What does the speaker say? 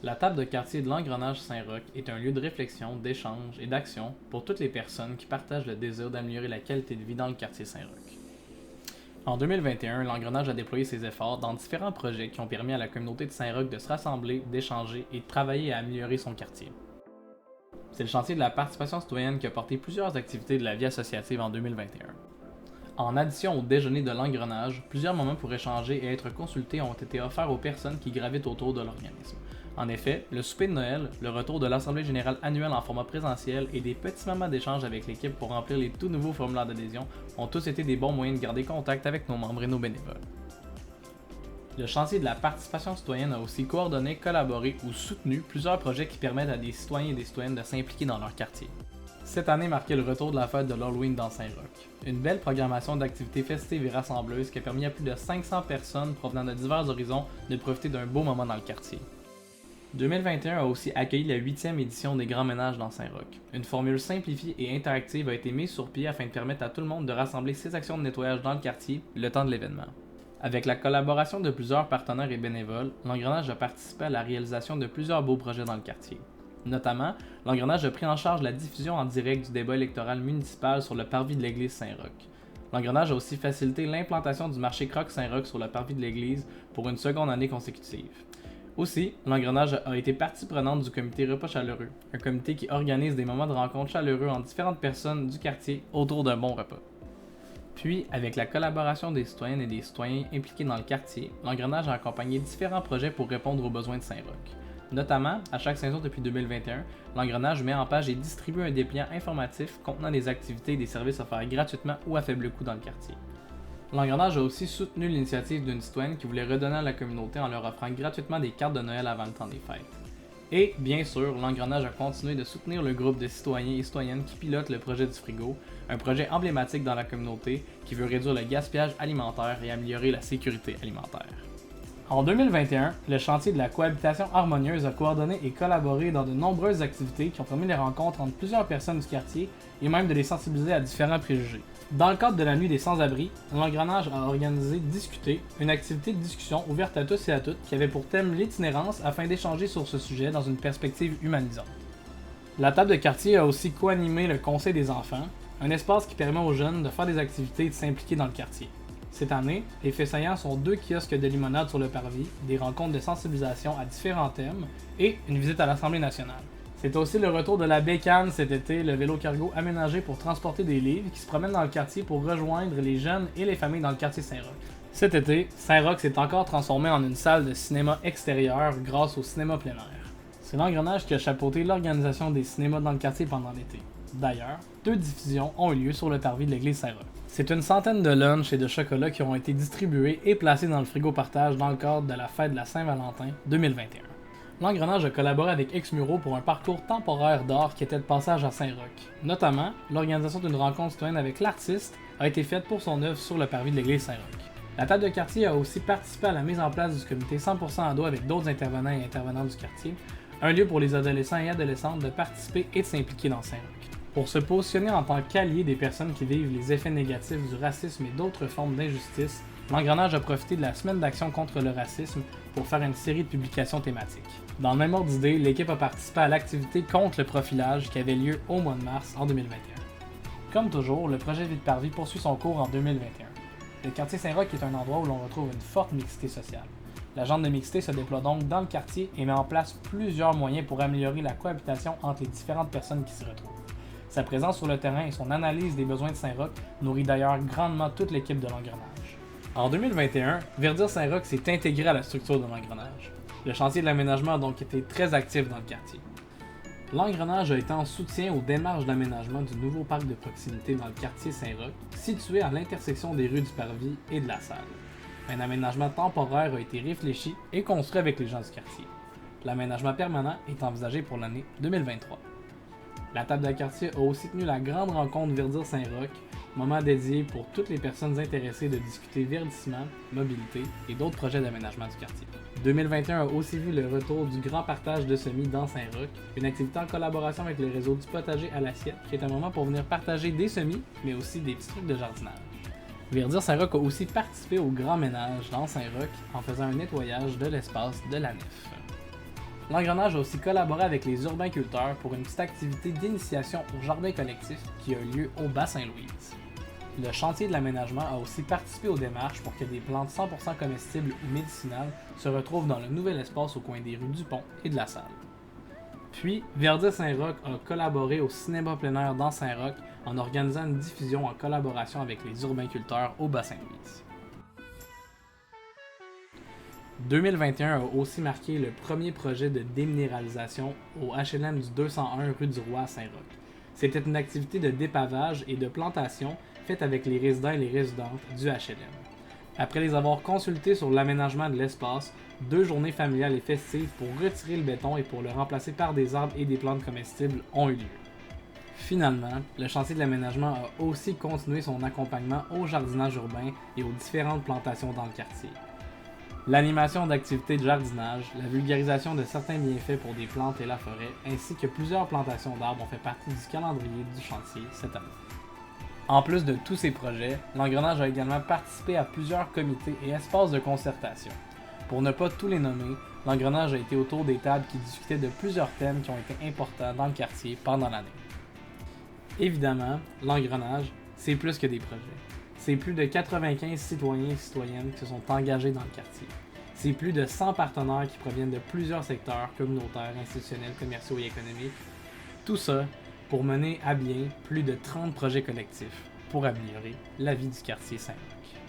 La table de quartier de l'Engrenage Saint-Roch est un lieu de réflexion, d'échange et d'action pour toutes les personnes qui partagent le désir d'améliorer la qualité de vie dans le quartier Saint-Roch. En 2021, l'Engrenage a déployé ses efforts dans différents projets qui ont permis à la communauté de Saint-Roch de se rassembler, d'échanger et de travailler à améliorer son quartier. C'est le chantier de la participation citoyenne qui a porté plusieurs activités de la vie associative en 2021. En addition au déjeuner de l'Engrenage, plusieurs moments pour échanger et être consultés ont été offerts aux personnes qui gravitent autour de l'organisme. En effet, le souper de Noël, le retour de l'Assemblée générale annuelle en format présentiel et des petits moments d'échange avec l'équipe pour remplir les tout nouveaux formulaires d'adhésion ont tous été des bons moyens de garder contact avec nos membres et nos bénévoles. Le chantier de la participation citoyenne a aussi coordonné, collaboré ou soutenu plusieurs projets qui permettent à des citoyens et des citoyennes de s'impliquer dans leur quartier. Cette année marquait le retour de la fête de l'Halloween dans Saint-Roch. Une belle programmation d'activités festives et rassembleuses qui a permis à plus de 500 personnes provenant de divers horizons de profiter d'un beau moment dans le quartier. 2021 a aussi accueilli la 8e édition des Grands Ménages dans Saint-Roch. Une formule simplifiée et interactive a été mise sur pied afin de permettre à tout le monde de rassembler ses actions de nettoyage dans le quartier le temps de l'événement. Avec la collaboration de plusieurs partenaires et bénévoles, l'Engrenage a participé à la réalisation de plusieurs beaux projets dans le quartier. Notamment, l'Engrenage a pris en charge la diffusion en direct du débat électoral municipal sur le parvis de l'église Saint-Roch. L'Engrenage a aussi facilité l'implantation du marché Croque Saint-Roch sur le parvis de l'église pour une seconde année consécutive. Aussi, l'Engrenage a été partie prenante du comité Repas chaleureux, un comité qui organise des moments de rencontre chaleureux entre différentes personnes du quartier autour d'un bon repas. Puis, avec la collaboration des citoyennes et des citoyens impliqués dans le quartier, l'Engrenage a accompagné différents projets pour répondre aux besoins de Saint-Roch. Notamment, à chaque saison depuis 2021, l'Engrenage met en page et distribue un dépliant informatif contenant des activités et des services offerts gratuitement ou à faible coût dans le quartier. L'Engrenage a aussi soutenu l'initiative d'une citoyenne qui voulait redonner à la communauté en leur offrant gratuitement des cartes de Noël avant le temps des fêtes. Et, bien sûr, l'Engrenage a continué de soutenir le groupe de citoyens et citoyennes qui pilotent le projet du frigo, un projet emblématique dans la communauté qui veut réduire le gaspillage alimentaire et améliorer la sécurité alimentaire. En 2021, le chantier de la cohabitation harmonieuse a coordonné et collaboré dans de nombreuses activités qui ont permis les rencontres entre plusieurs personnes du quartier et même de les sensibiliser à différents préjugés. Dans le cadre de la nuit des sans-abri, l'Engrenage a organisé Discuter, une activité de discussion ouverte à tous et à toutes qui avait pour thème l'itinérance afin d'échanger sur ce sujet dans une perspective humanisante. La table de quartier a aussi co-animé le Conseil des enfants, un espace qui permet aux jeunes de faire des activités et de s'impliquer dans le quartier. Cette année, les faits saillants sont 2 kiosques de limonade sur le parvis, des rencontres de sensibilisation à différents thèmes et une visite à l'Assemblée nationale. C'est aussi le retour de la bécane cet été, le vélo cargo aménagé pour transporter des livres qui se promènent dans le quartier pour rejoindre les jeunes et les familles dans le quartier Saint-Roch. Cet été, Saint-Roch s'est encore transformé en une salle de cinéma extérieur grâce au cinéma plein air. C'est l'Engrenage qui a chapeauté l'organisation des cinémas dans le quartier pendant l'été. D'ailleurs, 2 diffusions ont eu lieu sur le parvis de l'église Saint-Roch. C'est une centaine de lunchs et de chocolats qui ont été distribués et placés dans le frigo partage dans le cadre de la fête de la Saint-Valentin 2021. L'Engrenage a collaboré avec Exmuro pour un parcours temporaire d'art qui était de passage à Saint-Roch. Notamment, l'organisation d'une rencontre citoyenne avec l'artiste a été faite pour son œuvre sur le parvis de l'église Saint-Roch. La table de quartier a aussi participé à la mise en place du comité 100% ado avec d'autres intervenants et intervenantes du quartier, un lieu pour les adolescents et adolescentes de participer et de s'impliquer dans Saint-Roch. Pour se positionner en tant qu'allié des personnes qui vivent les effets négatifs du racisme et d'autres formes d'injustice, l'Engrenage a profité de la semaine d'action contre le racisme pour faire une série de publications thématiques. Dans le même ordre d'idée, l'équipe a participé à l'activité contre le profilage qui avait lieu au mois de mars en 2021. Comme toujours, le projet Vie de Parvis poursuit son cours en 2021. Le quartier Saint-Roch est un endroit où l'on retrouve une forte mixité sociale. L'agente de mixité se déploie donc dans le quartier et met en place plusieurs moyens pour améliorer la cohabitation entre les différentes personnes qui s'y retrouvent. Sa présence sur le terrain et son analyse des besoins de Saint-Roch nourrit d'ailleurs grandement toute l'équipe de l'Engrenage. En 2021, Verdir Saint-Roch s'est intégré à la structure de l'Engrenage. Le chantier de l'aménagement a donc été très actif dans le quartier. L'Engrenage a été en soutien aux démarches d'aménagement du nouveau parc de proximité dans le quartier Saint-Roch, situé à l'intersection des rues du Parvis et de la Salle. Un aménagement temporaire a été réfléchi et construit avec les gens du quartier. L'aménagement permanent est envisagé pour l'année 2023. La table de quartier a aussi tenu la grande rencontre Verdir Saint-Roch, moment dédié pour toutes les personnes intéressées de discuter verdissement, mobilité et d'autres projets d'aménagement du quartier. 2021 a aussi vu le retour du grand partage de semis dans Saint-Roch, une activité en collaboration avec le réseau du potager à l'assiette, qui est un moment pour venir partager des semis, mais aussi des petits trucs de jardinage. Verdir Saint-Roch a aussi participé au grand ménage dans Saint-Roch en faisant un nettoyage de l'espace de la nef. L'Engrenage a aussi collaboré avec les urbainculteurs pour une petite activité d'initiation au jardin collectif qui a eu lieu au Bas-Saint-Louise. Le chantier de l'aménagement a aussi participé aux démarches pour que des plantes 100% comestibles ou médicinales se retrouvent dans le nouvel espace au coin des rues Dupont et de la Salle. Puis, Verdure Saint-Roch a collaboré au cinéma plein air dans Saint-Roch en organisant une diffusion en collaboration avec les urbainculteurs au Bas-Saint-Louise. 2021 a aussi marqué le premier projet de déminéralisation au HLM du 201 rue du Roi à Saint-Roch. C'était une activité de dépavage et de plantation faite avec les résidents et les résidentes du HLM. Après les avoir consultés sur l'aménagement de l'espace, 2 journées familiales et festives pour retirer le béton et pour le remplacer par des arbres et des plantes comestibles ont eu lieu. Finalement, le chantier de l'aménagement a aussi continué son accompagnement au jardinage urbain et aux différentes plantations dans le quartier. L'animation d'activités de jardinage, la vulgarisation de certains bienfaits pour des plantes et la forêt, ainsi que plusieurs plantations d'arbres ont fait partie du calendrier du chantier cette année. En plus de tous ces projets, l'Engrenage a également participé à plusieurs comités et espaces de concertation. Pour ne pas tous les nommer, l'Engrenage a été autour des tables qui discutaient de plusieurs thèmes qui ont été importants dans le quartier pendant l'année. Évidemment, l'Engrenage, c'est plus que des projets. C'est plus de 95 citoyens et citoyennes qui se sont engagés dans le quartier. C'est plus de 100 partenaires qui proviennent de plusieurs secteurs communautaires, institutionnels, commerciaux et économiques. Tout ça pour mener à bien plus de 30 projets collectifs pour améliorer la vie du quartier Saint-Roch.